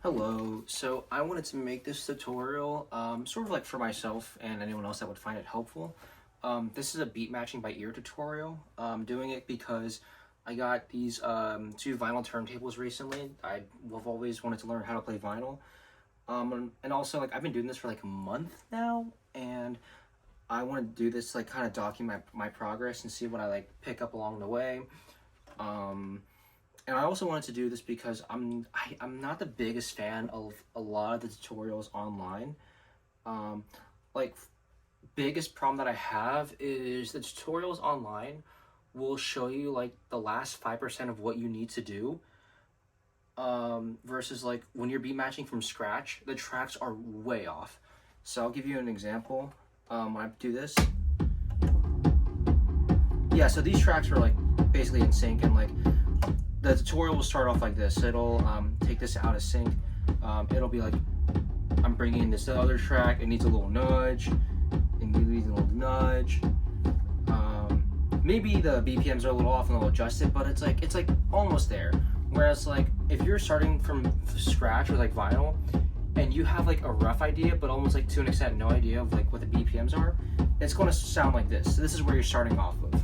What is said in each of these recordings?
Hello, so I wanted to make this tutorial sort of like for myself and anyone else that would find it helpful. This is a beat matching by ear tutorial. I'm doing it because I got these two vinyl turntables recently. I've always wanted to learn how to play vinyl. And also like I've been doing this for like a month now, and I want to do this to, like kind of document my progress and see what I like pick up along the way. And I also wanted to do this because I'm not the biggest fan of a lot of the tutorials online. Like, biggest problem that I have is the tutorials online will show you like the last 5% of what you need to do. Versus like when you're beat matching from scratch, the tracks are way off. So I'll give you an example. When I do this, yeah. So these tracks are like basically in sync, and like the tutorial will start off like this. It'll take this out of sync. It'll be like, I'm bringing in this other track. It needs a little nudge. It needs a little nudge. Maybe the BPMs are a little off and they'll adjust it, but it's like almost there. Whereas like if you're starting from scratch with like vinyl, and you have like a rough idea, but almost like to an extent no idea of like what the BPMs are, it's going to sound like this. So this is where you're starting off with.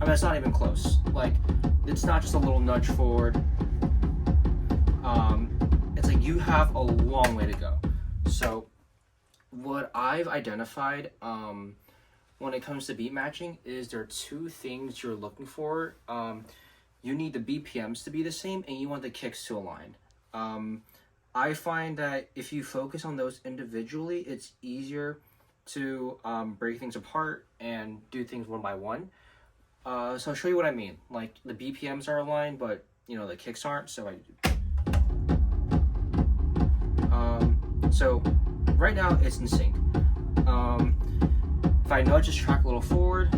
I mean, it's not even close. Like, it's not just a little nudge forward. It's like you have a long way to go. So, what I've identified when it comes to beat matching is there are two things you're looking for. You need the BPMs to be the same, and you want the kicks to align. I find that if you focus on those individually, it's easier to break things apart and do things one by one. So I'll show you what I mean. Like the BPMs are aligned, but you know the kicks aren't. So so right now it's in sync. If I nudge this track a little forward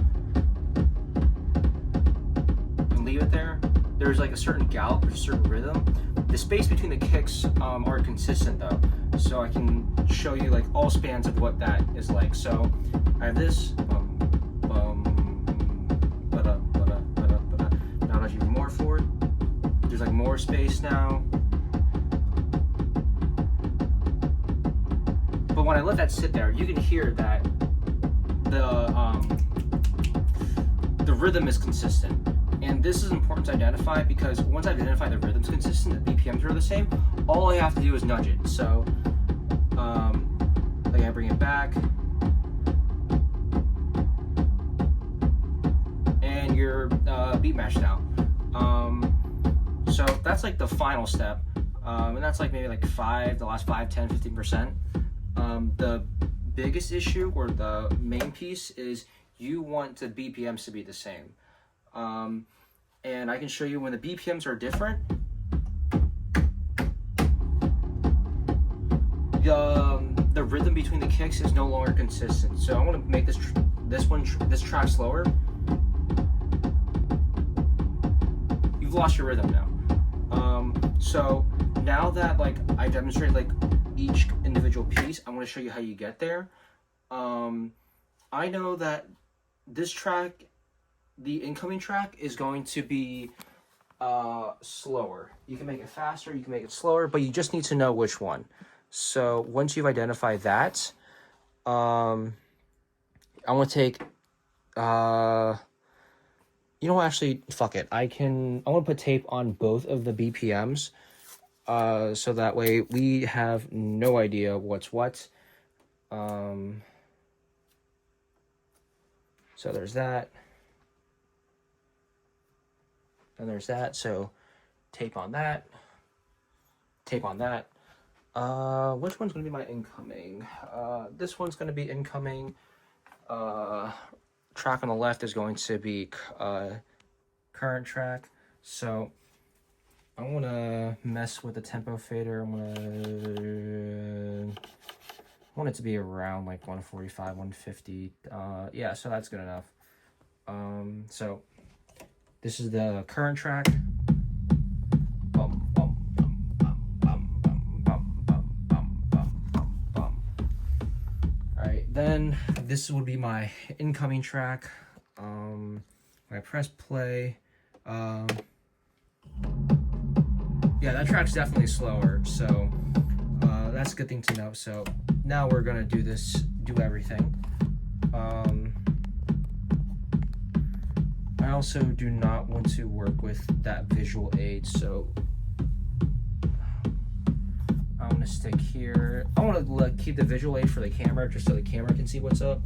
and leave it there, there's like a certain gallop, there's a certain rhythm. The space between the kicks are consistent though, so I can show you like all spans of what that is like. So I have this. Even more forward. There's like more space now. But when I let that sit there, you can hear that the rhythm is consistent. And this is important to identify because once I've identified the rhythm's consistent, the BPMs are the same, all I have to do is nudge it. So like I bring it back. And you're beat matched now. So that's like the final step, and that's like maybe like the last 5, 10, 15%. The biggest issue or the main piece is you want the BPMs to be the same. And I can show you when the BPMs are different, the rhythm between the kicks is no longer consistent. So I want to make this track slower. You've lost your rhythm now. So now that like I demonstrated like each individual piece, I want to show you how you get there. I know that this track, the incoming track, is going to be slower. You can make it faster, you can make it slower, but you just need to know which one. So once you've identified that, I want to take you know what, actually, fuck it. I want to put tape on both of the BPMs, so that way we have no idea what's what. So there's that. And there's that. So tape on that. Tape on that. Which one's going to be my incoming? This one's going to be incoming. Track on the left is going to be current track. So I want to mess with the tempo fader. I want it to be around like 145, 150. Yeah, so that's good enough. So this is the current track. Then this would be my incoming track. When I press play, Yeah, that track's definitely slower, so that's a good thing to know. So now we're gonna do everything. I also do not want to work with that visual aid, so I want to stick here. I want to keep the visual aid for the camera, just so the camera can see what's up.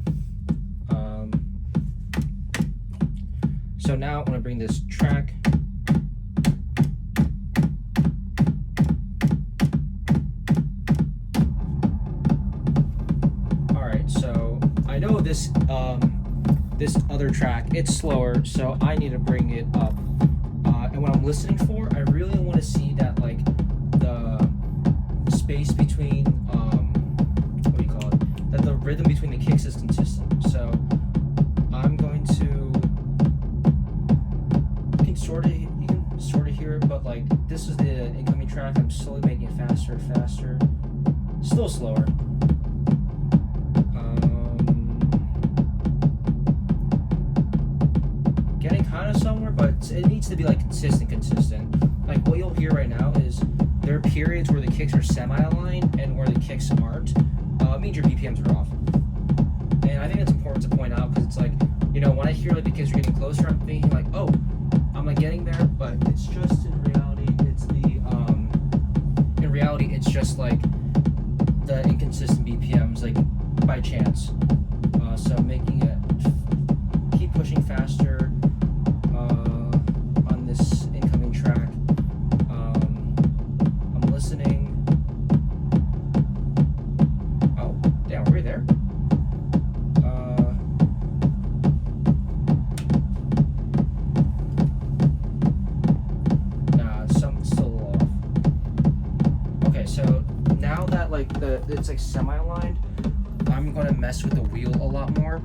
So now I want to bring this track. All right, so I know this this other track, it's slower, so I need to bring it up. And what I'm listening for, I really want to see that like the space between what do you call it? That the rhythm between the kicks is consistent. So I'm going to you can sort of hear it, but like this is the incoming track. I'm slowly making it faster and faster. Still slower. Getting kind of somewhere, but it needs to be like consistent. Like what you'll hear right now is there are periods where the kicks are semi-aligned and where the kicks aren't. It means your BPMs are off. And I think it's important to point out because it's like, you know, when I hear like the kicks are getting closer, I'm thinking like, oh, I'm like getting there, but it's just in reality it's just like the inconsistent BPMs, like by chance. So making it keep pushing faster on this incoming track. I'm listening. Oh, damn, we're there. Nah, something's still a little off. Okay, so now that like it's like semi-aligned, I'm gonna mess with the wheel a lot more.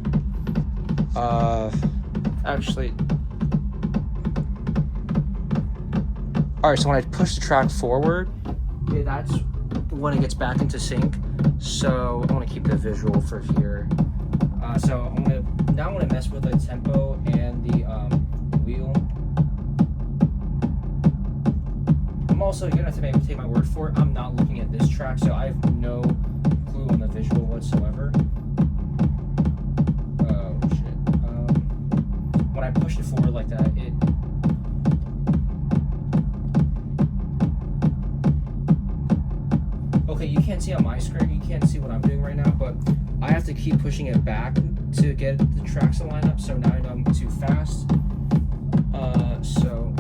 Actually, all right. So when I push the track forward, that's when it gets back into sync. So I want to keep the visual for here. So I'm gonna mess with the tempo and the wheel. I'm also, you're gonna have to take my word for it. I'm not looking at this track, so I have no clue on the visual whatsoever. Oh shit. When I push it forward like that, okay, you can't see on my screen, you can't see what I'm doing right now, but I have to keep pushing it back to get the tracks to line up, so now I know I'm too fast. So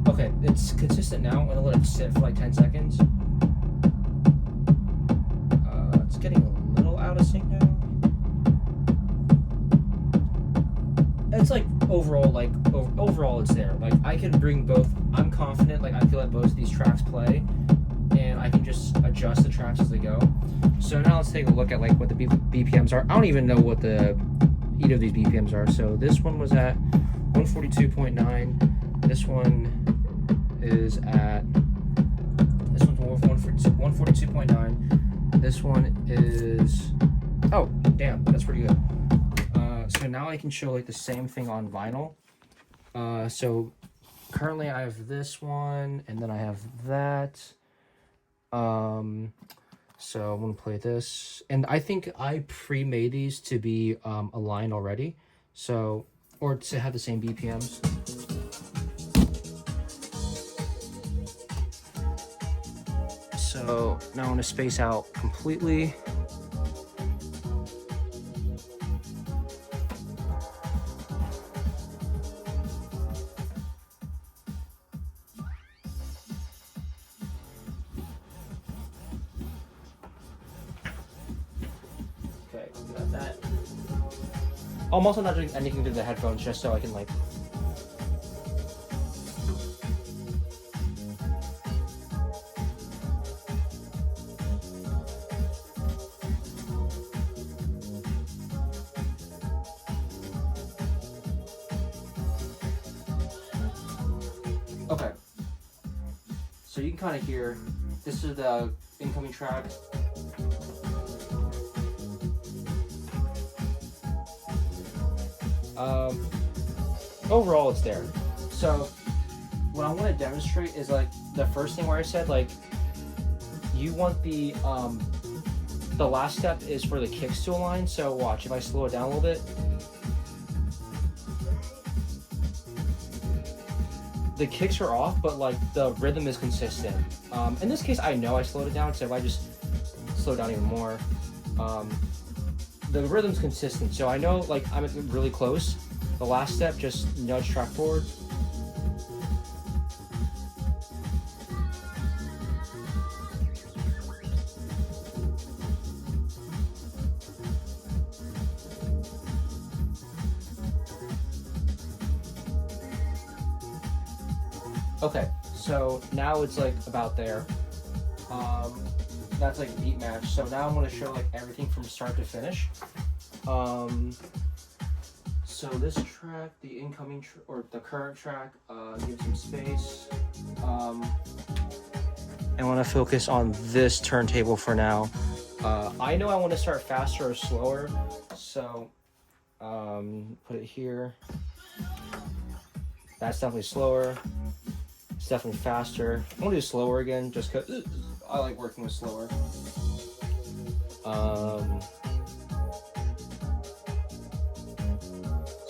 okay, it's consistent now. I'm gonna let it sit for like 10 seconds. It's getting a little out of sync now. It's like overall it's there. Like I can bring both. I'm confident. Like I can let both of these tracks play, and I can just adjust the tracks as they go. So now let's take a look at like what the BPMs are. I don't even know what either of these BPMs are. So this one was at 142.9. This one is at 142.9. This one is, oh damn, that's pretty good. So now I can show like the same thing on vinyl. So currently I have this one and then I have that. So I'm gonna play this, and I think I pre-made these to be aligned already, so, or to have the same BPMs. So now I'm gonna space out completely. Okay, got that. I'm also not doing anything to the headphones just so I can like. Okay, so you can kind of hear, this is the incoming track. Overall it's there. So what I want to demonstrate is like the first thing where I said like you want the last step is for the kicks to align. So watch, if I slow it down a little bit, the kicks are off, but like the rhythm is consistent. In this case, I know I slowed it down, so if I just slow down even more, the rhythm's consistent. So I know like I'm really close. The last step, just nudge track forward. Okay, so now it's like about there. That's like a beat match. So now I'm gonna show like everything from start to finish. So this track, the incoming or the current track, give some space. I want to focus on this turntable for now. I know I want to start faster or slower, so put it here. That's definitely slower. It's definitely faster. I'm gonna do slower again, just cause I like working with slower.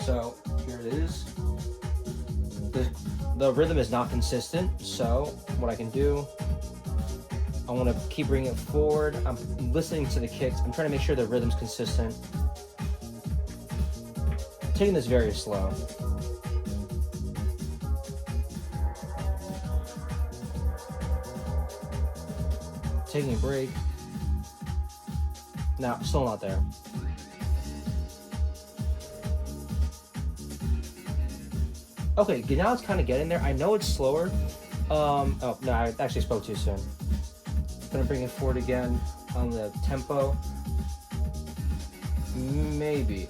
So here it is. The rhythm is not consistent, so what I can do, I want to keep bringing it forward. I'm listening to the kicks. I'm trying to make sure the rhythm's consistent. I'm taking this very slow. Taking a break. No, still not there. Okay, now it's kind of getting there. I know it's slower. Oh, no, I actually spoke too soon. Gonna bring it forward again on the tempo. Maybe.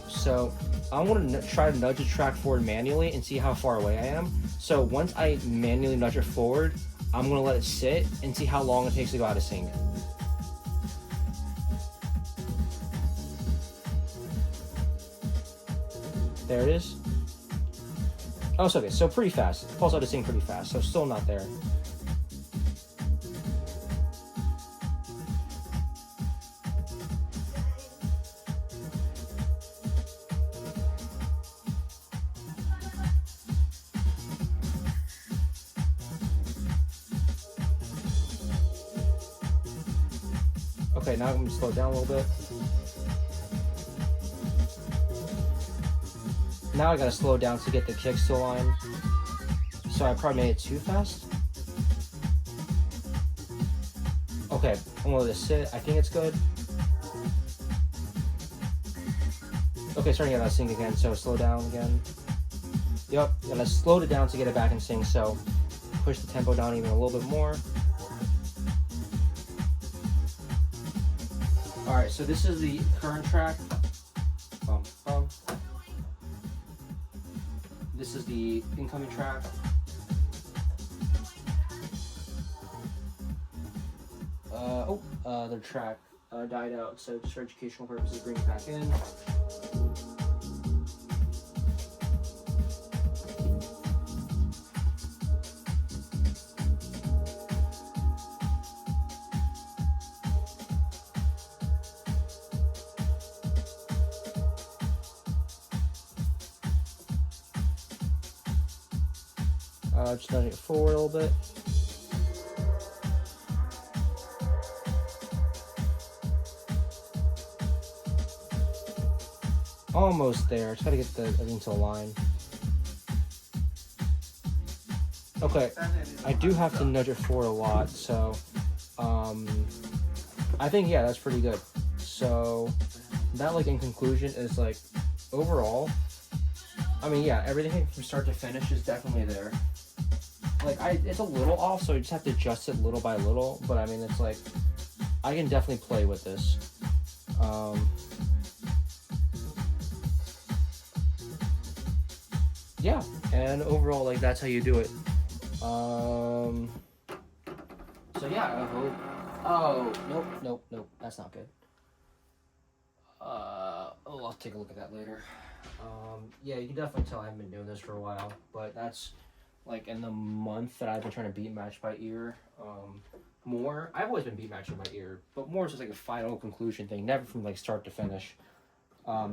So I'm gonna try to nudge the track forward manually and see how far away I am. So once I manually nudge it forward, I'm gonna let it sit and see how long it takes to go out of sync. There it is. Oh, it's okay. So pretty fast. It falls out of sync pretty fast. So still not there. Okay, now I'm gonna slow it down a little bit. Now I gotta slow down to get the kicks to align. So I probably made it too fast. Okay, I'm gonna let it sit. I think it's good. Okay, starting to get out of sync again, so slow down again. Yep, and I slowed it down to get it back in sync, so push the tempo down even a little bit more. Alright, so this is the current track. This is the incoming track. The track died out, so just for educational purposes, bring it back in. Just nudging it forward a little bit. Almost there. Just gotta get everything to align. Okay, I do have to nudge it forward a lot, so I think yeah, that's pretty good. So that like in conclusion is like overall, I mean yeah, everything from start to finish is definitely there. Like it's a little off, so you just have to adjust it little by little. But I mean, it's like I can definitely play with this. Yeah, and overall, like that's how you do it. So yeah, I hope. Oh nope, that's not good. I'll take a look at that later. Yeah, you can definitely tell I haven't been doing this for a while, but that's like in the month that I've been trying to beat match by ear. More, I've always been beat matching by ear, but more just like a final conclusion thing, never from like start to finish.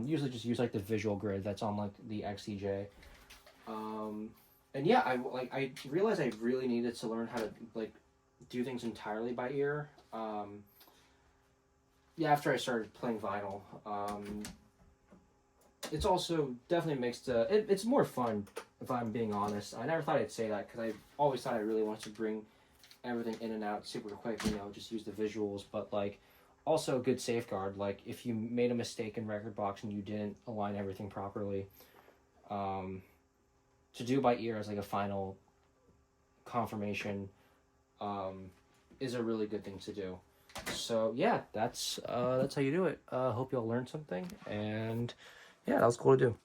Usually just use like the visual grid that's on like the XDJ. And yeah, I realized I really needed to learn how to like do things entirely by ear. Yeah, after I started playing vinyl. It's also definitely makes it's more fun if I'm being honest. I never thought I'd say that because I always thought I really wanted to bring everything in and out super quick, you know, just use the visuals, but like also a good safeguard, like if you made a mistake in record box and you didn't align everything properly, to do by ear as like a final confirmation is a really good thing to do. So yeah, that's how you do it. Hope you all learned something, and yeah, that was cool to do.